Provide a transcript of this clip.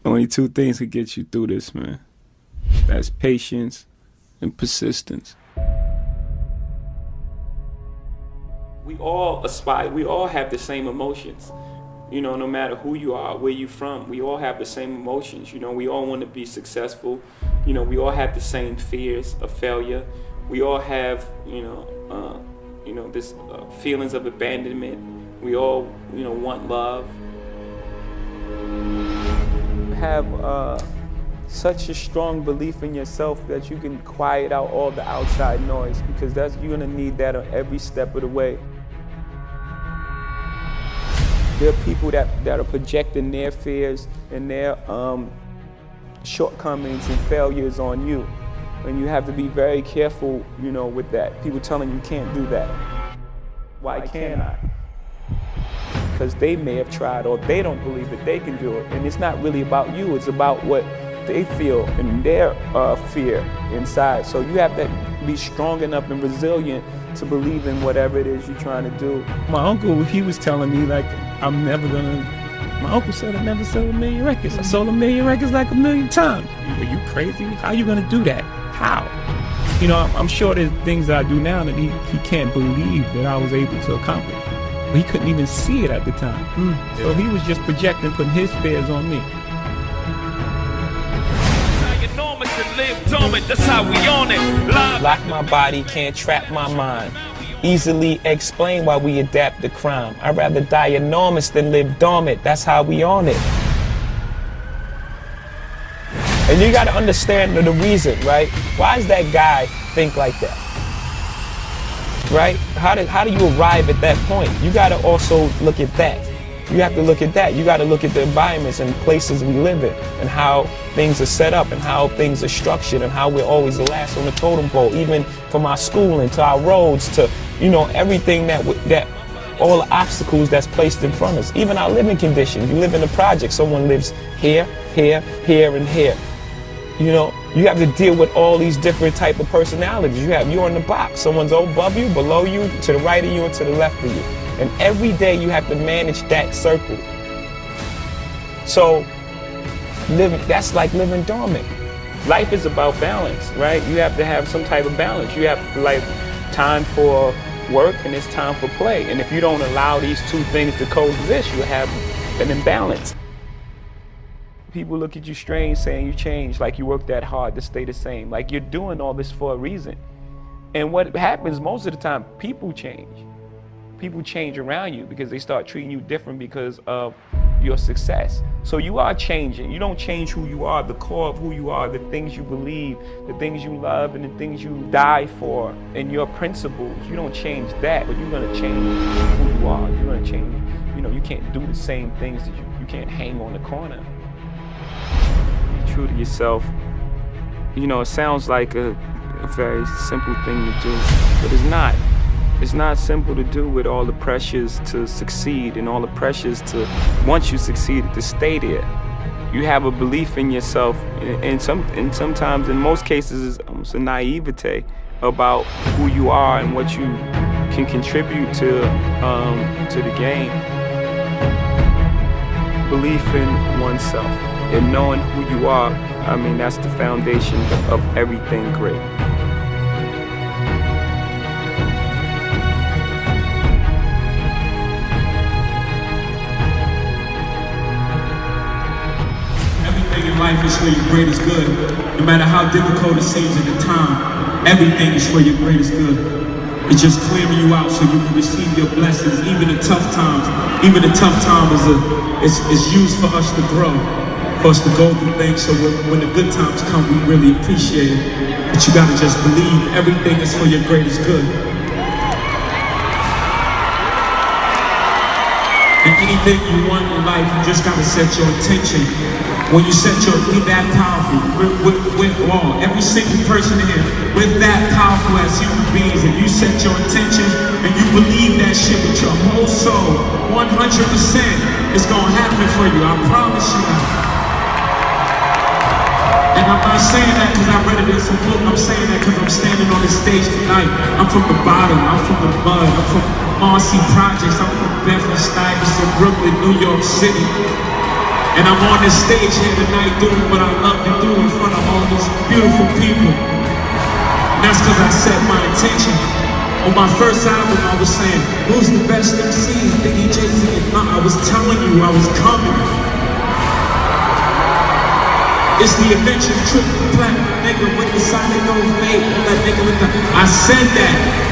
Only two things can get you through this, man. That's patience and persistence. We all aspire, we all have the same emotions. You know, no matter who you are, where you're from, we all have the same emotions. You know, we all want to be successful. You know, we all have the same fears of failure. We all have, this feelings of abandonment. We all, want love. Have such a strong belief in yourself that you can quiet out all the outside noise, because you're gonna need that on every step of the way. There are people that are projecting their fears and their shortcomings and failures on you. And you have to be very careful, with that. People telling you can't do that. Why can't I? Because they may have tried, or they don't believe that they can do it. And it's not really about you, it's about what they feel and their fear inside. So you have to be strong enough and resilient to believe in whatever it is you're trying to do. My uncle, he was telling me, like, my uncle said I never sold 1 million records. I sold 1 million records like 1 million times. Are you crazy? How are you gonna do that? How? I'm sure there's things that I do now that he can't believe that I was able to accomplish. But he couldn't even see it at the time. So he was just projecting, putting his fears on me. That's how we on it. Lock my body, can't trap my mind. Easily explain why we adapt to crime. I'd rather die enormous than live dormant. That's how we on it. And you gotta understand the reason, right? Why does that guy think like that? Right? How do you arrive at that point? You gotta also look at that. You have to look at that. You gotta look at the environments and places we live in, and how things are set up, and how things are structured, and how we're always the last on the totem pole, even from our schooling to our roads to, everything that all the obstacles that's placed in front of us. Even our living conditions. You live in a project, someone lives here, here, here, and here. You have to deal with all these different type of personalities. You're in the box. Someone's above you, below you, to the right of you, and to the left of you. And every day you have to manage that circle. So that's like living dormant. Life is about balance, right? You have to have some type of balance. You have time for work and it's time for play. And if you don't allow these two things to coexist, you have an imbalance. People look at you strange saying you changed, like you work that hard to stay the same, like you're doing all this for a reason. And what happens most of the time, people change. People change around you because they start treating you different because of your success. So you are changing. You don't change who you are, the core of who you are, the things you believe, the things you love, and the things you die for, and your principles. You don't change that, but you're gonna change who you are. You're gonna change, you can't do the same things that you can't hang on the corner. Be true to yourself. It sounds like a very simple thing to do, but it's not. It's not simple to do with all the pressures to succeed and all the pressures to, once you succeed, to stay there. You have a belief in yourself, and sometimes, in most cases, it's almost a naivete about who you are and what you can contribute to the game. Belief in oneself and knowing who you are, that's the foundation of everything great. Life is for your greatest good. No matter how difficult it seems at the time, everything is for your greatest good. It's just clearing you out so you can receive your blessings, even in tough times. Even the tough time is used for us to grow, for us to go through things. So when the good times come, we really appreciate it. But you gotta just believe everything is for your greatest good. And anything you want in life, you just gotta set your intention. When you set be that powerful, we're all, every single person here, we're that powerful as human beings. If you set your intentions and you believe that shit with your whole soul, 100%, it's gonna happen for you, I promise you. And I'm not saying that because I read it in some book, I'm saying that because I'm standing on this stage tonight. I'm from the bottom, I'm from the mud, I'm from Marcy Projects, I'm from Bedford-Stuyvesant, Brooklyn, New York City. And I'm on this stage here tonight doing what I love to do in front of all these beautiful people. And that's because I set my intention. On my first album, I was saying, who's the best MC? Biggie, Jay-Z. I was telling you I was coming. It's the adventure trip, platinum nigga with the sonic no fade. That nigga with the. I said that.